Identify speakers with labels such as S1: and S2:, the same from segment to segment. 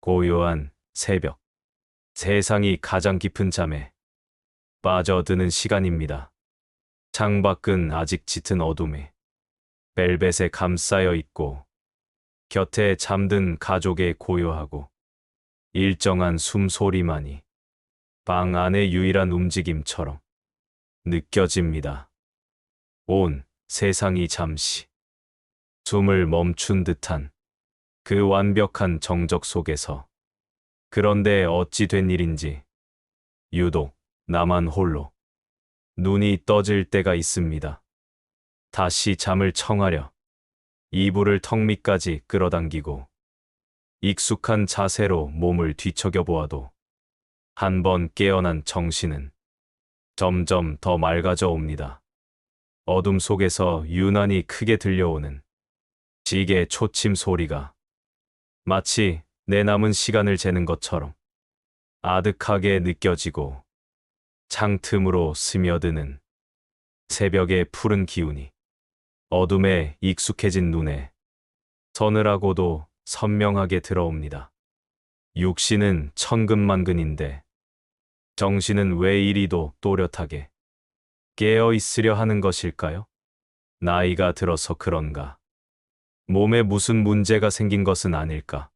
S1: 고요한 새벽, 세상이 가장 깊은 잠에 빠져드는 시간입니다. 창밖은 아직 짙은 어둠에 벨벳에 감싸여 있고, 곁에 잠든 가족의 고요하고 일정한 숨소리만이 방 안의 유일한 움직임처럼 느껴집니다. 온 세상이 잠시 숨을 멈춘 듯한 그 완벽한 정적 속에서, 그런데 어찌 된 일인지 유독 나만 홀로 눈이 떠질 때가 있습니다. 다시 잠을 청하려 이불을 턱 밑까지 끌어당기고 익숙한 자세로 몸을 뒤척여 보아도 한 번 깨어난 정신은 점점 더 맑아져 옵니다. 어둠 속에서 유난히 크게 들려오는 시계 초침 소리가 마치 내 남은 시간을 재는 것처럼 아득하게 느껴지고, 창틈으로 스며드는 새벽의 푸른 기운이 어둠에 익숙해진 눈에 서늘하고도 선명하게 들어옵니다. 육신은 천근만근인데 정신은 왜 이리도 또렷하게 깨어 있으려 하는 것일까요? 나이가 들어서 그런가? 몸에 무슨 문제가 생긴 것은 아닐까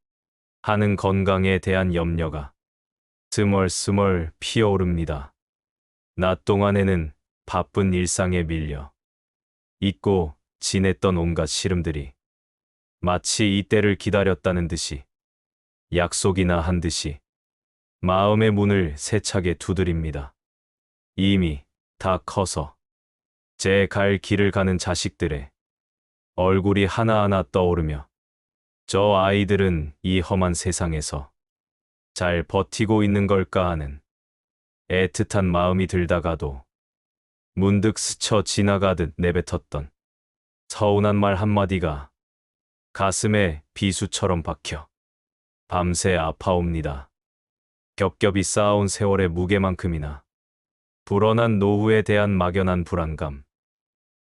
S1: 하는 건강에 대한 염려가 스멀스멀 피어오릅니다. 낮 동안에는 바쁜 일상에 밀려 잊고 지냈던 온갖 시름들이 마치 이때를 기다렸다는 듯이, 약속이나 한 듯이 마음의 문을 세차게 두드립니다. 이미 다 커서 제 갈 길을 가는 자식들의 얼굴이 하나하나 떠오르며, 저 아이들은 이 험한 세상에서 잘 버티고 있는 걸까 하는 애틋한 마음이 들다가도 문득 스쳐 지나가듯 내뱉었던 서운한 말 한마디가 가슴에 비수처럼 박혀 밤새 아파옵니다. 겹겹이 쌓아온 세월의 무게만큼이나 불어난 노후에 대한 막연한 불안감,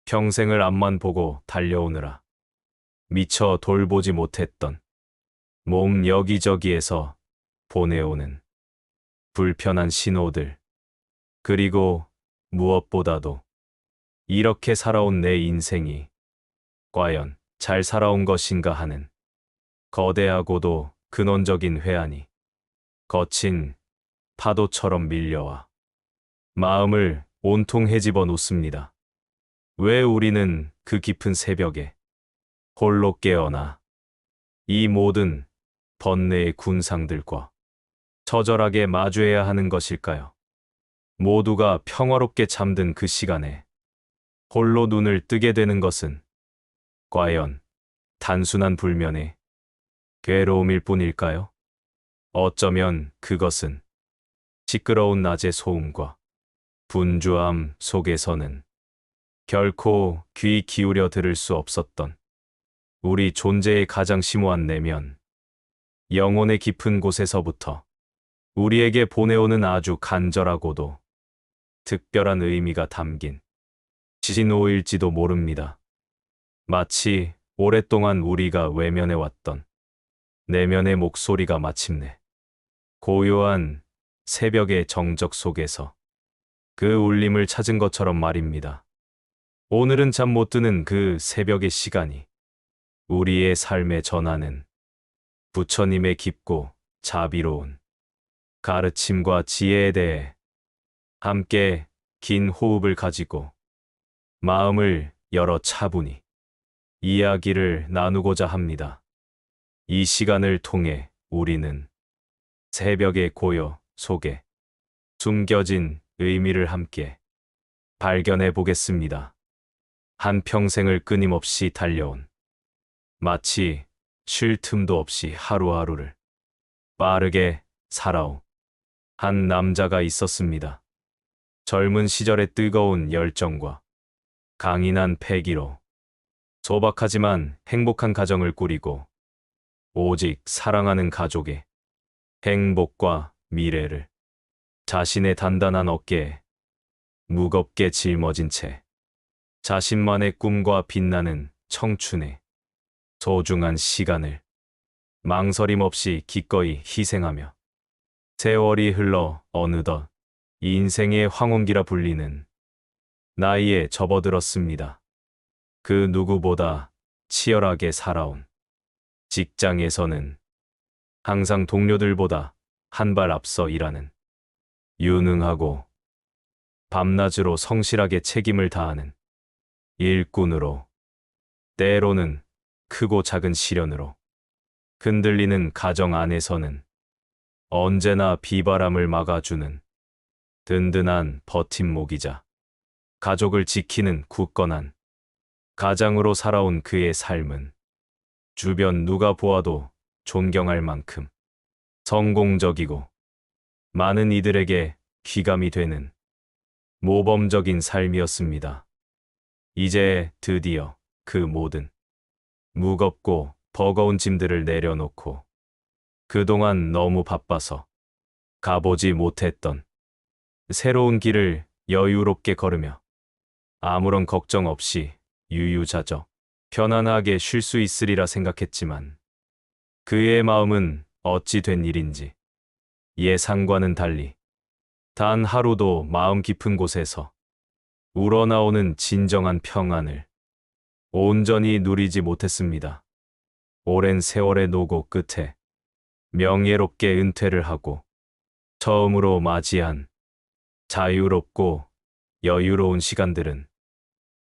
S1: 평생을 앞만 보고 달려오느라 미처 돌보지 못했던 몸 여기저기에서 보내오는 불편한 신호들, 그리고 무엇보다도 이렇게 살아온 내 인생이 과연 잘 살아온 것인가 하는 거대하고도 근원적인 회한이 거친 파도처럼 밀려와 마음을 온통 헤집어 놓습니다. 왜 우리는 그 깊은 새벽에 홀로 깨어나 이 모든 번뇌의 군상들과 처절하게 마주해야 하는 것일까요? 모두가 평화롭게 잠든 그 시간에 홀로 눈을 뜨게 되는 것은 과연 단순한 불면의 괴로움일 뿐일까요? 어쩌면 그것은 시끄러운 낮의 소음과 분주함 속에서는 결코 귀 기울여 들을 수 없었던 우리 존재의 가장 심오한 내면, 영혼의 깊은 곳에서부터 우리에게 보내오는 아주 간절하고도 특별한 의미가 담긴 신호일지도 모릅니다. 마치 오랫동안 우리가 외면해왔던 내면의 목소리가 마침내 고요한 새벽의 정적 속에서 그 울림을 찾은 것처럼 말입니다. 오늘은 잠 못 드는 그 새벽의 시간이 우리의 삶에 전하는 부처님의 깊고 자비로운 가르침과 지혜에 대해 함께 긴 호흡을 가지고 마음을 열어 차분히 이야기를 나누고자 합니다. 이 시간을 통해 우리는 새벽의 고요 속에 숨겨진 의미를 함께 발견해 보겠습니다. 한평생을 끊임없이 달려온, 마치 쉴 틈도 없이 하루하루를 빠르게 살아온 한 남자가 있었습니다. 젊은 시절의 뜨거운 열정과 강인한 패기로 소박하지만 행복한 가정을 꾸리고, 오직 사랑하는 가족의 행복과 미래를 자신의 단단한 어깨에 무겁게 짊어진 채 자신만의 꿈과 빛나는 청춘의 소중한 시간을 망설임 없이 기꺼이 희생하며 세월이 흘러 어느덧 이 인생의 황혼기라 불리는 나이에 접어들었습니다. 그 누구보다 치열하게 살아온 직장에서는 항상 동료들보다 한 발 앞서 일하는 유능하고 밤낮으로 성실하게 책임을 다하는 일꾼으로 때로는 크고 작은 시련으로 흔들리는 가정 안에서는 언제나 비바람을 막아주는 든든한 버팀목이자 가족을 지키는 굳건한 가장으로 살아온 그의 삶은 주변 누가 보아도 존경할 만큼 성공적이고 많은 이들에게 귀감이 되는 모범적인 삶이었습니다. 이제 드디어 그 모든 무겁고 버거운 짐들을 내려놓고 그동안 너무 바빠서 가보지 못했던 새로운 길을 여유롭게 걸으며 아무런 걱정 없이 유유자적 편안하게 쉴 수 있으리라 생각했지만 그의 마음은 어찌 된 일인지 예상과는 달리 단 하루도 마음 깊은 곳에서 우러나오는 진정한 평안을 온전히 누리지 못했습니다. 오랜 세월의 노고 끝에 명예롭게 은퇴를 하고 처음으로 맞이한 자유롭고 여유로운 시간들은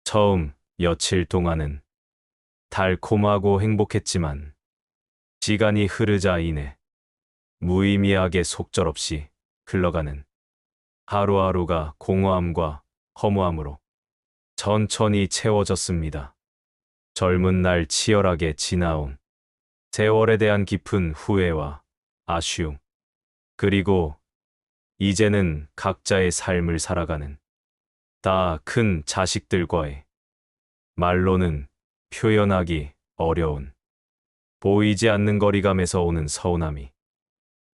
S1: 처음 며칠 동안은 달콤하고 행복했지만 시간이 흐르자 인해 무의미하게 속절없이 흘러가는 하루하루가 공허함과 허무함으로 천천히 채워졌습니다. 젊은 날 치열하게 지나온 세월에 대한 깊은 후회와 아쉬움, 그리고 이제는 각자의 삶을 살아가는 다 큰 자식들과의 말로는 표현하기 어려운 보이지 않는 거리감에서 오는 서운함이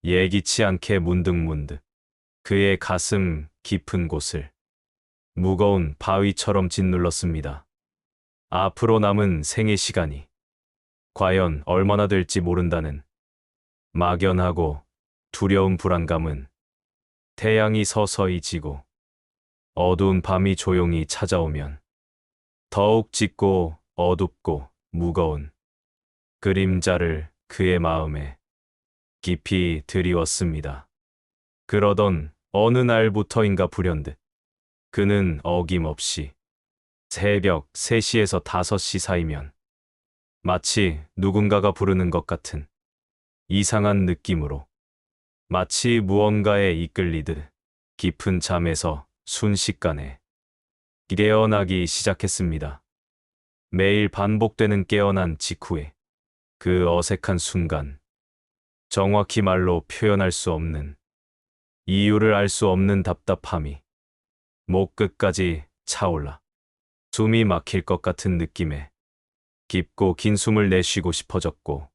S1: 예기치 않게 문득문득 그의 가슴 깊은 곳을 무거운 바위처럼 짓눌렀습니다. 앞으로 남은 생의 시간이 과연 얼마나 될지 모른다는 막연하고 두려운 불안감은 태양이 서서히 지고 어두운 밤이 조용히 찾아오면 더욱 짙고 어둡고 무거운 그림자를 그의 마음에 깊이 드리웠습니다. 그러던 어느 날부터인가 불현듯 그는 어김없이 새벽 3시에서 5시 사이면 마치 누군가가 부르는 것 같은 이상한 느낌으로 마치 무언가에 이끌리듯 깊은 잠에서 순식간에 깨어나기 시작했습니다. 매일 반복되는 깨어난 직후에 그 어색한 순간, 정확히 말로 표현할 수 없는, 이유를 알 수 없는 답답함이 목 끝까지 차올라 숨이 막힐 것 같은 느낌에 깊고 긴 숨을 내쉬고 싶어졌고,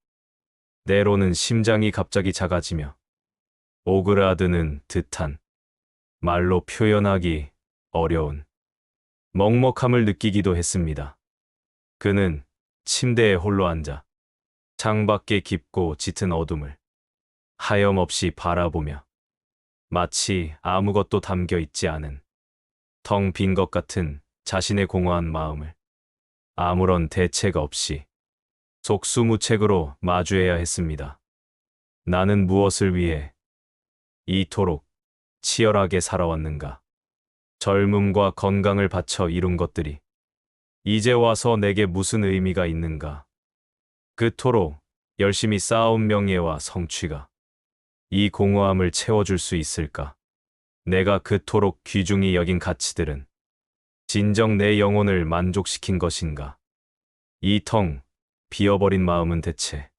S1: 때로는 심장이 갑자기 작아지며 오그라드는 듯한 말로 표현하기 어려운 먹먹함을 느끼기도 했습니다. 그는 침대에 홀로 앉아 창밖의 깊고 짙은 어둠을 하염없이 바라보며 마치 아무것도 담겨 있지 않은 텅 빈 것 같은 자신의 공허한 마음을 아무런 대책 없이 속수무책으로 마주해야 했습니다. 나는 무엇을 위해 이토록 치열하게 살아왔는가? 젊음과 건강을 바쳐 이룬 것들이 이제 와서 내게 무슨 의미가 있는가? 그토록 열심히 쌓아온 명예와 성취가 이 공허함을 채워줄 수 있을까? 내가 그토록 귀중히 여긴 가치들은 진정 내 영혼을 만족시킨 것인가? 이 텅 비어버린 마음은 대체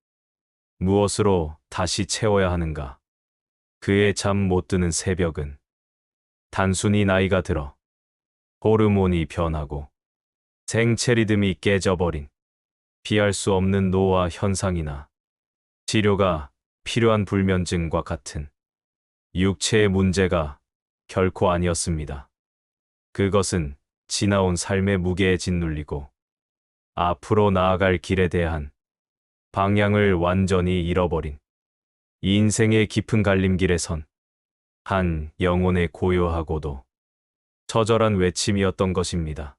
S1: 무엇으로 다시 채워야 하는가? 그의 잠 못 드는 새벽은 단순히 나이가 들어 호르몬이 변하고 생체 리듬이 깨져버린 피할 수 없는 노화 현상이나 치료가 필요한 불면증과 같은 육체의 문제가 결코 아니었습니다. 그것은 지나온 삶의 무게에 짓눌리고 앞으로 나아갈 길에 대한 방향을 완전히 잃어버린 인생의 깊은 갈림길에 선 한 영혼의 고요하고도 처절한 외침이었던 것입니다.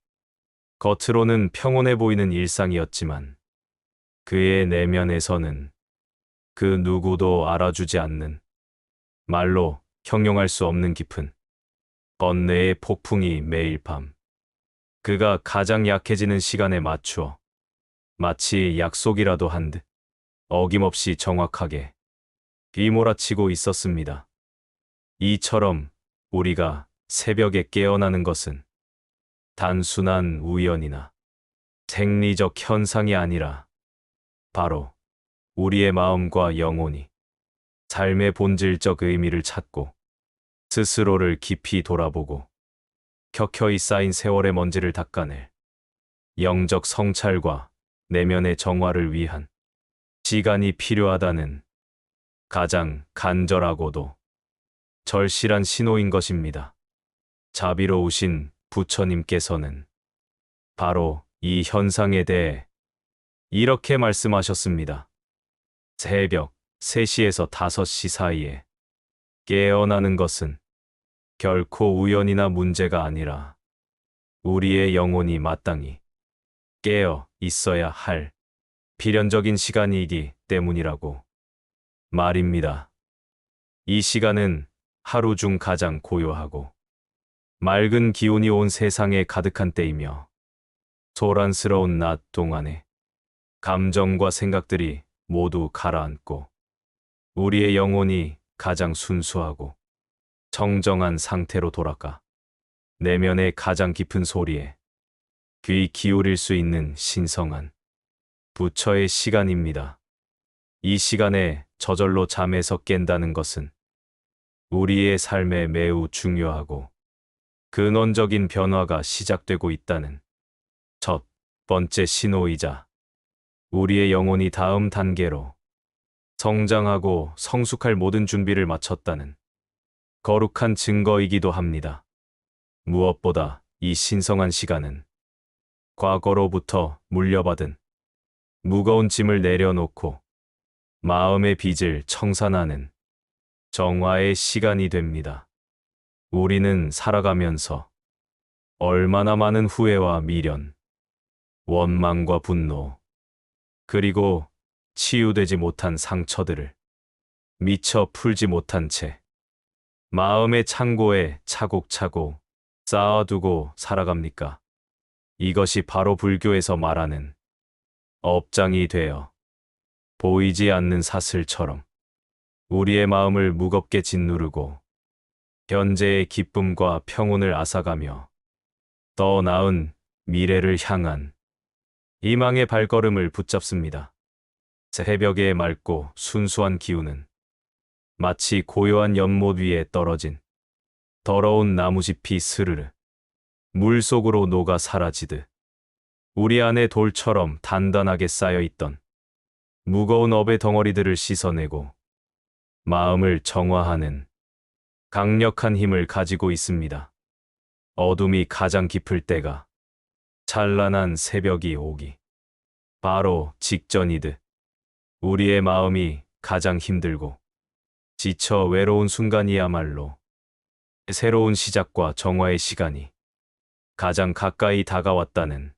S1: 겉으로는 평온해 보이는 일상이었지만 그의 내면에서는 그 누구도 알아주지 않는 말로 형용할 수 없는 깊은 번뇌의 폭풍이 매일 밤 그가 가장 약해지는 시간에 맞추어 마치 약속이라도 한 듯 어김없이 정확하게 휘몰아치고 있었습니다. 이처럼 우리가 새벽에 깨어나는 것은 단순한 우연이나 생리적 현상이 아니라 바로 우리의 마음과 영혼이 삶의 본질적 의미를 찾고 스스로를 깊이 돌아보고 켜켜이 쌓인 세월의 먼지를 닦아낼 영적 성찰과 내면의 정화를 위한 시간이 필요하다는 가장 간절하고도 절실한 신호인 것입니다. 자비로우신 부처님께서는 바로 이 현상에 대해 이렇게 말씀하셨습니다. 새벽 3시에서 5시 사이에 깨어나는 것은 결코 우연이나 문제가 아니라 우리의 영혼이 마땅히 깨어 있어야 할 필연적인 시간이기 때문이라고 말입니다. 이 시간은 하루 중 가장 고요하고 맑은 기운이 온 세상에 가득한 때이며 소란스러운 낮 동안에 감정과 생각들이 모두 가라앉고 우리의 영혼이 가장 순수하고 청정한 상태로 돌아가 내면의 가장 깊은 소리에 귀 기울일 수 있는 신성한 부처의 시간입니다. 이 시간에 저절로 잠에서 깬다는 것은 우리의 삶에 매우 중요하고 근원적인 변화가 시작되고 있다는 첫 번째 신호이자 우리의 영혼이 다음 단계로 성장하고 성숙할 모든 준비를 마쳤다는 거룩한 증거이기도 합니다. 무엇보다 이 신성한 시간은 과거로부터 물려받은 무거운 짐을 내려놓고 마음의 빚을 청산하는 정화의 시간이 됩니다. 우리는 살아가면서 얼마나 많은 후회와 미련, 원망과 분노, 그리고 치유되지 못한 상처들을 미처 풀지 못한 채 마음의 창고에 차곡차곡 쌓아두고 살아갑니까? 이것이 바로 불교에서 말하는 업장이 되어 보이지 않는 사슬처럼 우리의 마음을 무겁게 짓누르고 현재의 기쁨과 평온을 앗아가며 더 나은 미래를 향한 희망의 발걸음을 붙잡습니다. 새벽의 맑고 순수한 기운은 마치 고요한 연못 위에 떨어진 더러운 나무짚이 스르르 물속으로 녹아 사라지듯 우리 안의 돌처럼 단단하게 쌓여있던 무거운 업의 덩어리들을 씻어내고 마음을 정화하는 강력한 힘을 가지고 있습니다. 어둠이 가장 깊을 때가 찬란한 새벽이 오기 바로 직전이듯 우리의 마음이 가장 힘들고 지쳐 외로운 순간이야말로 새로운 시작과 정화의 시간이 가장 가까이 다가왔다는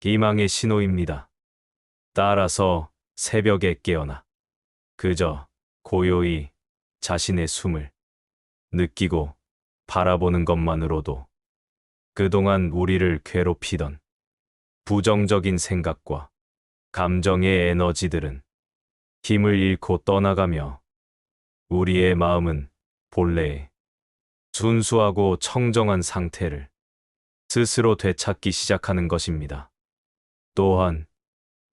S1: 희망의 신호입니다. 따라서 새벽에 깨어나 그저 고요히 자신의 숨을 느끼고 바라보는 것만으로도 그동안 우리를 괴롭히던 부정적인 생각과 감정의 에너지들은 힘을 잃고 떠나가며 우리의 마음은 본래의 순수하고 청정한 상태를 스스로 되찾기 시작하는 것입니다. 또한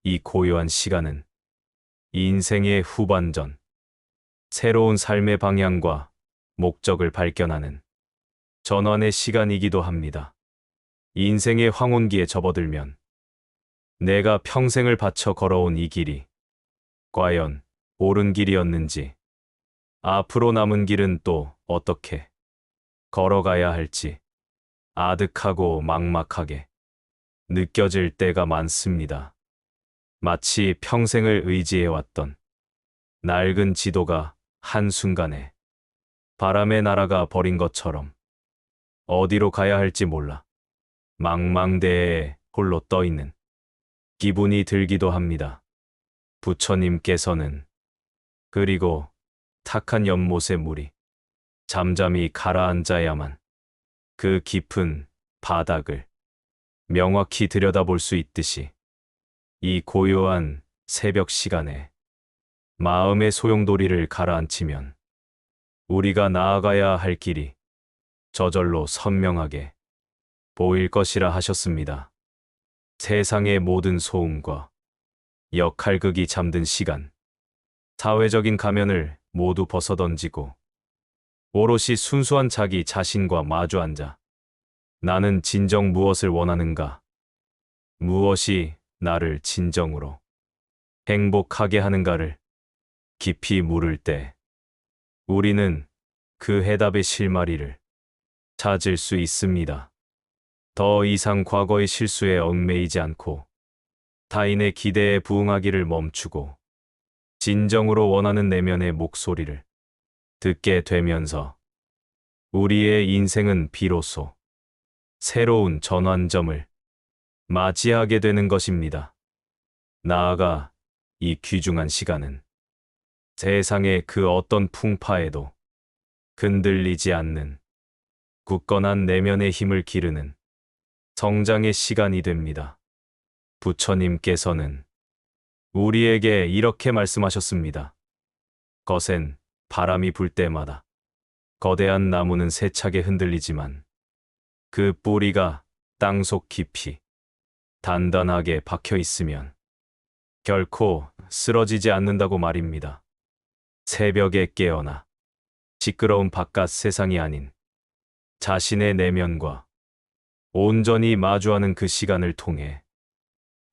S1: 이 고요한 시간은 인생의 후반전, 새로운 삶의 방향과 목적을 발견하는 전환의 시간이기도 합니다. 인생의 황혼기에 접어들면 내가 평생을 바쳐 걸어온 이 길이 과연 옳은 길이었는지, 앞으로 남은 길은 또 어떻게 걸어가야 할지 아득하고 막막하게 느껴질 때가 많습니다. 마치 평생을 의지해왔던 낡은 지도가 한순간에 바람에 날아가 버린 것처럼 어디로 가야 할지 몰라 망망대해에 홀로 떠있는 기분이 들기도 합니다. 부처님께서는 그리고 탁한 연못의 물이 잠잠히 가라앉아야만 그 깊은 바닥을 명확히 들여다볼 수 있듯이 이 고요한 새벽 시간에 마음의 소용돌이를 가라앉히면 우리가 나아가야 할 길이 저절로 선명하게 보일 것이라 하셨습니다. 세상의 모든 소음과 역할극이 잠든 시간, 사회적인 가면을 모두 벗어던지고 오롯이 순수한 자기 자신과 마주 앉아 나는 진정 무엇을 원하는가? 무엇이 나를 진정으로 행복하게 하는가를 깊이 물을 때 우리는 그 해답의 실마리를 찾을 수 있습니다. 더 이상 과거의 실수에 얽매이지 않고 타인의 기대에 부응하기를 멈추고 진정으로 원하는 내면의 목소리를 듣게 되면서 우리의 인생은 비로소 새로운 전환점을 맞이하게 되는 것입니다. 나아가 이 귀중한 시간은 세상의 그 어떤 풍파에도 흔들리지 않는 굳건한 내면의 힘을 기르는 성장의 시간이 됩니다. 부처님께서는 우리에게 이렇게 말씀하셨습니다. 거센 바람이 불 때마다 거대한 나무는 세차게 흔들리지만 그 뿌리가 땅속 깊이 단단하게 박혀 있으면 결코 쓰러지지 않는다고 말입니다. 새벽에 깨어나 시끄러운 바깥 세상이 아닌 자신의 내면과 온전히 마주하는 그 시간을 통해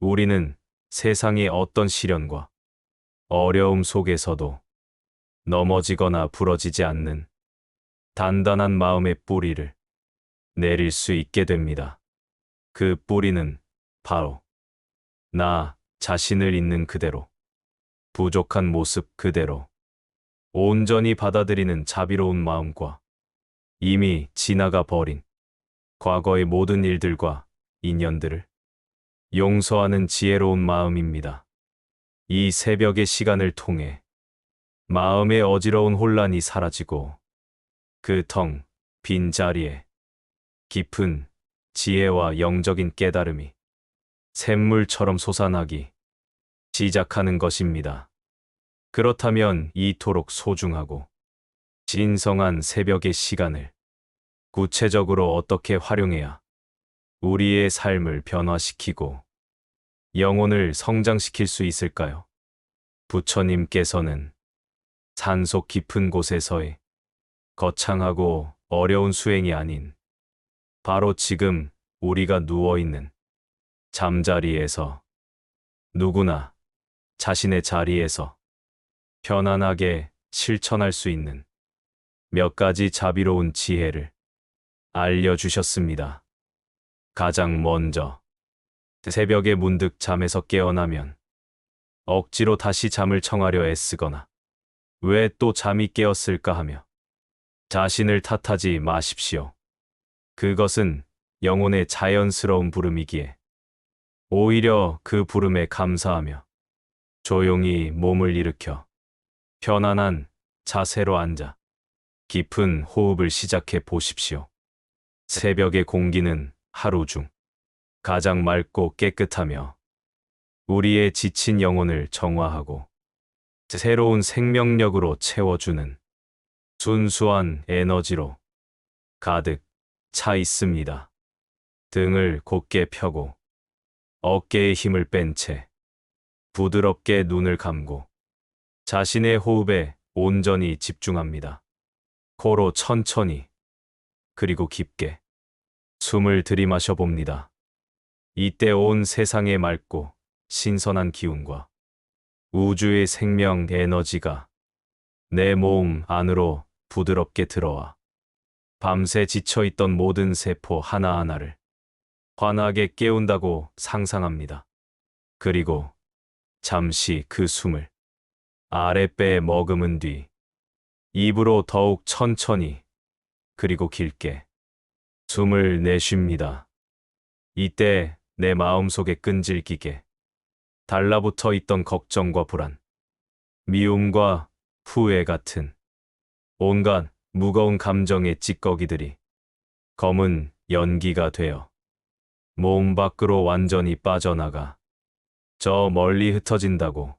S1: 우리는 세상의 어떤 시련과 어려움 속에서도 넘어지거나 부러지지 않는 단단한 마음의 뿌리를 내릴 수 있게 됩니다. 그 뿌리는 바로 나 자신을 있는 그대로, 부족한 모습 그대로 온전히 받아들이는 자비로운 마음과 이미 지나가 버린 과거의 모든 일들과 인연들을 용서하는 지혜로운 마음입니다. 이 새벽의 시간을 통해 마음의 어지러운 혼란이 사라지고 그 텅 빈 자리에 깊은 지혜와 영적인 깨달음이 샘물처럼 솟아나기 시작하는 것입니다. 그렇다면 이토록 소중하고 진성한 새벽의 시간을 구체적으로 어떻게 활용해야 우리의 삶을 변화시키고 영혼을 성장시킬 수 있을까요? 부처님께서는 산속 깊은 곳에서의 거창하고 어려운 수행이 아닌 바로 지금 우리가 누워있는 잠자리에서 누구나 자신의 자리에서 편안하게 실천할 수 있는 몇 가지 자비로운 지혜를 알려주셨습니다. 가장 먼저 새벽에 문득 잠에서 깨어나면 억지로 다시 잠을 청하려 애쓰거나 왜 또 잠이 깨었을까 하며 자신을 탓하지 마십시오. 그것은 영혼의 자연스러운 부름이기에 오히려 그 부름에 감사하며 조용히 몸을 일으켜 편안한 자세로 앉아 깊은 호흡을 시작해 보십시오. 새벽의 공기는 하루 중 가장 맑고 깨끗하며 우리의 지친 영혼을 정화하고 새로운 생명력으로 채워주는 순수한 에너지로 가득 차 있습니다. 등을 곧게 펴고 어깨에 힘을 뺀 채 부드럽게 눈을 감고 자신의 호흡에 온전히 집중합니다. 코로 천천히 그리고 깊게 숨을 들이마셔 봅니다. 이때 온 세상의 맑고 신선한 기운과 우주의 생명 에너지가 내 몸 안으로 부드럽게 들어와 밤새 지쳐있던 모든 세포 하나하나를 환하게 깨운다고 상상합니다. 그리고 잠시 그 숨을 아랫배에 머금은 뒤 입으로 더욱 천천히 그리고 길게 숨을 내쉽니다. 이때 내 마음속에 끈질기게 달라붙어 있던 걱정과 불안, 미움과 후회 같은 온갖 무거운 감정의 찌꺼기들이 검은 연기가 되어 몸 밖으로 완전히 빠져나가 저 멀리 흩어진다고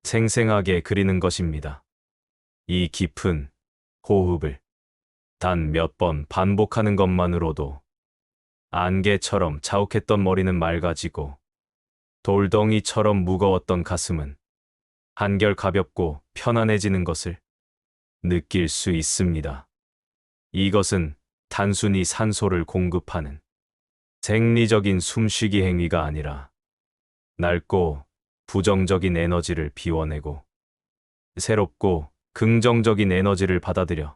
S1: 생생하게 그리는 것입니다. 이 깊은 호흡을 단 몇 번 반복하는 것만으로도 안개처럼 자욱했던 머리는 맑아지고 돌덩이처럼 무거웠던 가슴은 한결 가볍고 편안해지는 것을 느낄 수 있습니다. 이것은 단순히 산소를 공급하는 생리적인 숨쉬기 행위가 아니라 낡고 부정적인 에너지를 비워내고 새롭고 긍정적인 에너지를 받아들여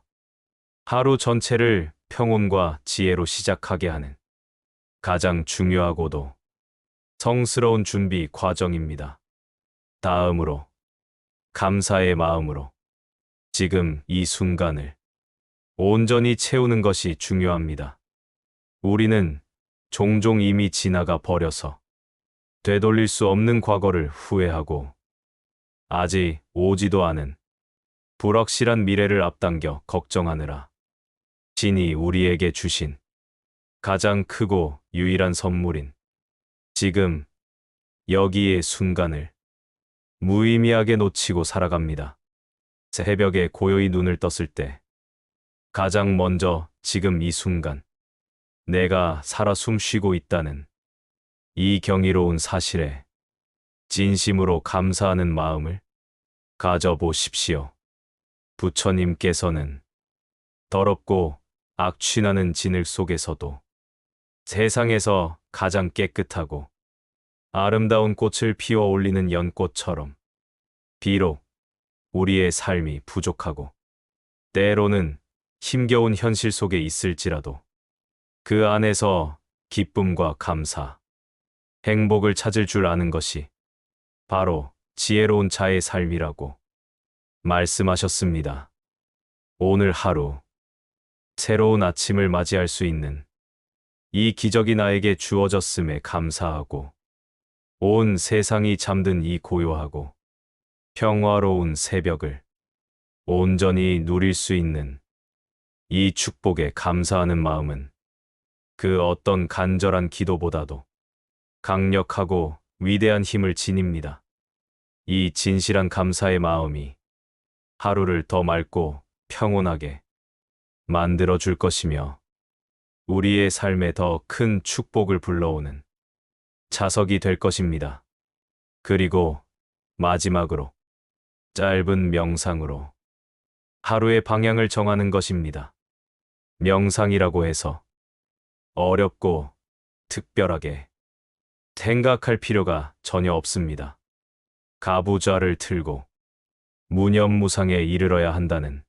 S1: 하루 전체를 평온과 지혜로 시작하게 하는 가장 중요하고도 성스러운 준비 과정입니다. 다음으로 감사의 마음으로 지금 이 순간을 온전히 채우는 것이 중요합니다. 우리는 종종 이미 지나가 버려서 되돌릴 수 없는 과거를 후회하고 아직 오지도 않은 불확실한 미래를 앞당겨 걱정하느라 신이 우리에게 주신 가장 크고 유일한 선물인 지금 여기의 순간을 무의미하게 놓치고 살아갑니다. 새벽에 고요히 눈을 떴을 때 가장 먼저 지금 이 순간 내가 살아 숨쉬고 있다는 이 경이로운 사실에 진심으로 감사하는 마음을 가져보십시오. 부처님께서는 더럽고 악취나는 진흙 속에서도 세상에서 가장 깨끗하고 아름다운 꽃을 피워 올리는 연꽃처럼 비록 우리의 삶이 부족하고 때로는 힘겨운 현실 속에 있을지라도 그 안에서 기쁨과 감사, 행복을 찾을 줄 아는 것이 바로 지혜로운 자의 삶이라고 말씀하셨습니다. 오늘 하루 새로운 아침을 맞이할 수 있는 이 기적이 나에게 주어졌음에 감사하고 온 세상이 잠든 이 고요하고 평화로운 새벽을 온전히 누릴 수 있는 이 축복에 감사하는 마음은 그 어떤 간절한 기도보다도 강력하고 위대한 힘을 지닙니다. 이 진실한 감사의 마음이 하루를 더 맑고 평온하게 만들어 줄 것이며 우리의 삶에 더 큰 축복을 불러오는 자석이 될 것입니다. 그리고 마지막으로 짧은 명상으로 하루의 방향을 정하는 것입니다. 명상이라고 해서 어렵고 특별하게 생각할 필요가 전혀 없습니다. 가부좌를 틀고 무념무상에 이르러야 한다는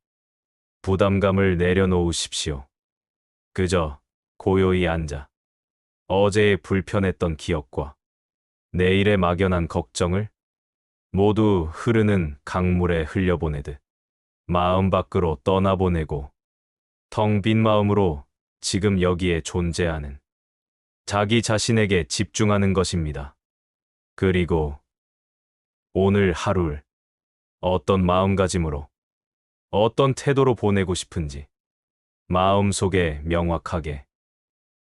S1: 부담감을 내려놓으십시오. 그저 고요히 앉아 어제의 불편했던 기억과 내일의 막연한 걱정을 모두 흐르는 강물에 흘려보내듯 마음 밖으로 떠나보내고 텅 빈 마음으로 지금 여기에 존재하는 자기 자신에게 집중하는 것입니다. 그리고 오늘 하루를 어떤 마음가짐으로 어떤 태도로 보내고 싶은지 마음속에 명확하게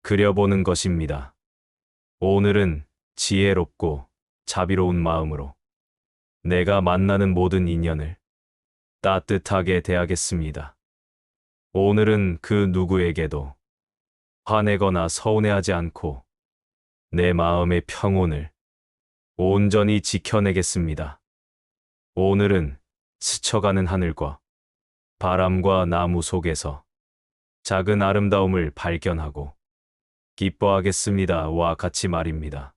S1: 그려보는 것입니다. 오늘은 지혜롭고 자비로운 마음으로 내가 만나는 모든 인연을 따뜻하게 대하겠습니다. 오늘은 그 누구에게도 화내거나 서운해하지 않고 내 마음의 평온을 온전히 지켜내겠습니다. 오늘은 스쳐가는 하늘과 바람과 나무 속에서 작은 아름다움을 발견하고 기뻐하겠습니다와 같이 말입니다.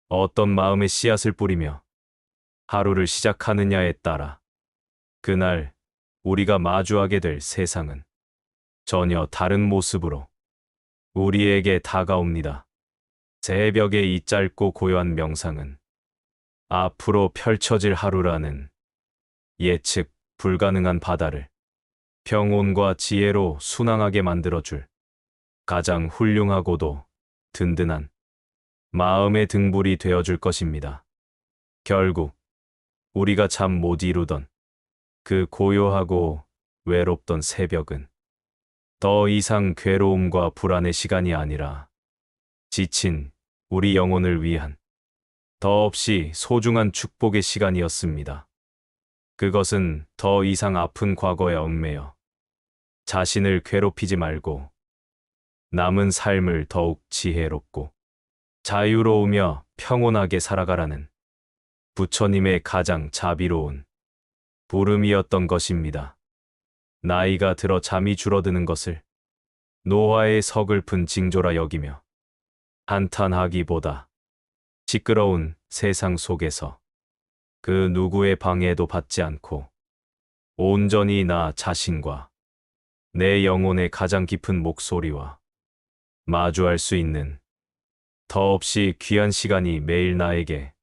S1: 어떤 마음의 씨앗을 뿌리며 하루를 시작하느냐에 따라 그날 우리가 마주하게 될 세상은 전혀 다른 모습으로 우리에게 다가옵니다. 새벽의 이 짧고 고요한 명상은 앞으로 펼쳐질 하루라는 예측 불가능한 바다를 평온과 지혜로 순항하게 만들어줄 가장 훌륭하고도 든든한 마음의 등불이 되어줄 것입니다. 결국 우리가 잠 못 이루던 그 고요하고 외롭던 새벽은 더 이상 괴로움과 불안의 시간이 아니라 지친 우리 영혼을 위한 더없이 소중한 축복의 시간이었습니다. 그것은 더 이상 아픈 과거에 얽매여 자신을 괴롭히지 말고 남은 삶을 더욱 지혜롭고 자유로우며 평온하게 살아가라는 부처님의 가장 자비로운 부름이었던 것입니다. 나이가 들어 잠이 줄어드는 것을 노화의 서글픈 징조라 여기며 한탄하기보다 시끄러운 세상 속에서 그 누구의 방해도 받지 않고 온전히 나 자신과 내 영혼의 가장 깊은 목소리와 마주할 수 있는 더없이 귀한 시간이 매일 나에게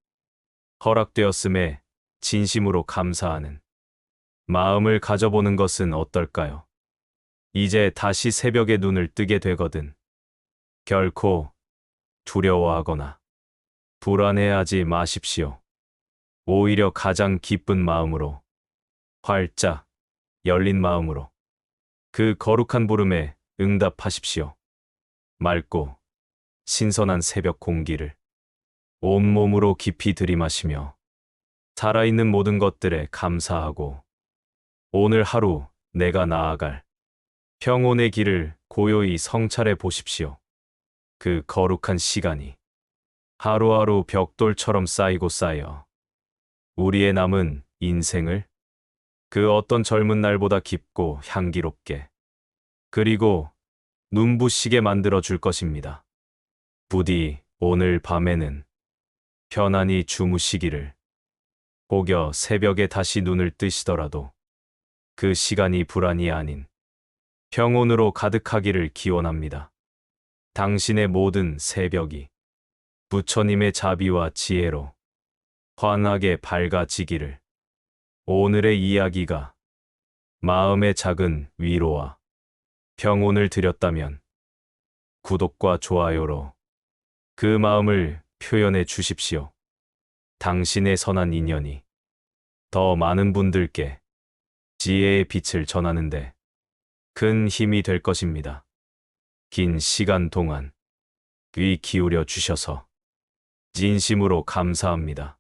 S1: 허락되었음에 진심으로 감사하는 마음을 가져보는 것은 어떨까요? 이제 다시 새벽에 눈을 뜨게 되거든 결코 두려워하거나 불안해하지 마십시오. 오히려 가장 기쁜 마음으로 활짝 열린 마음으로 그 거룩한 부름에 응답하십시오. 맑고 신선한 새벽 공기를 온몸으로 깊이 들이마시며 살아있는 모든 것들에 감사하고 오늘 하루 내가 나아갈 평온의 길을 고요히 성찰해 보십시오. 그 거룩한 시간이 하루하루 벽돌처럼 쌓이고 쌓여 우리의 남은 인생을 그 어떤 젊은 날보다 깊고 향기롭게 그리고 눈부시게 만들어 줄 것입니다. 부디 오늘 밤에는 편안히 주무시기를 혹여 새벽에 다시 눈을 뜨시더라도 그 시간이 불안이 아닌 평온으로 가득하기를 기원합니다. 당신의 모든 새벽이 부처님의 자비와 지혜로 환하게 밝아지기를. 오늘의 이야기가 마음의 작은 위로와 평온을 드렸다면 구독과 좋아요로 그 마음을 표현해 주십시오. 당신의 선한 인연이 더 많은 분들께 지혜의 빛을 전하는데 큰 힘이 될 것입니다. 긴 시간 동안 귀 기울여 주셔서 진심으로 감사합니다.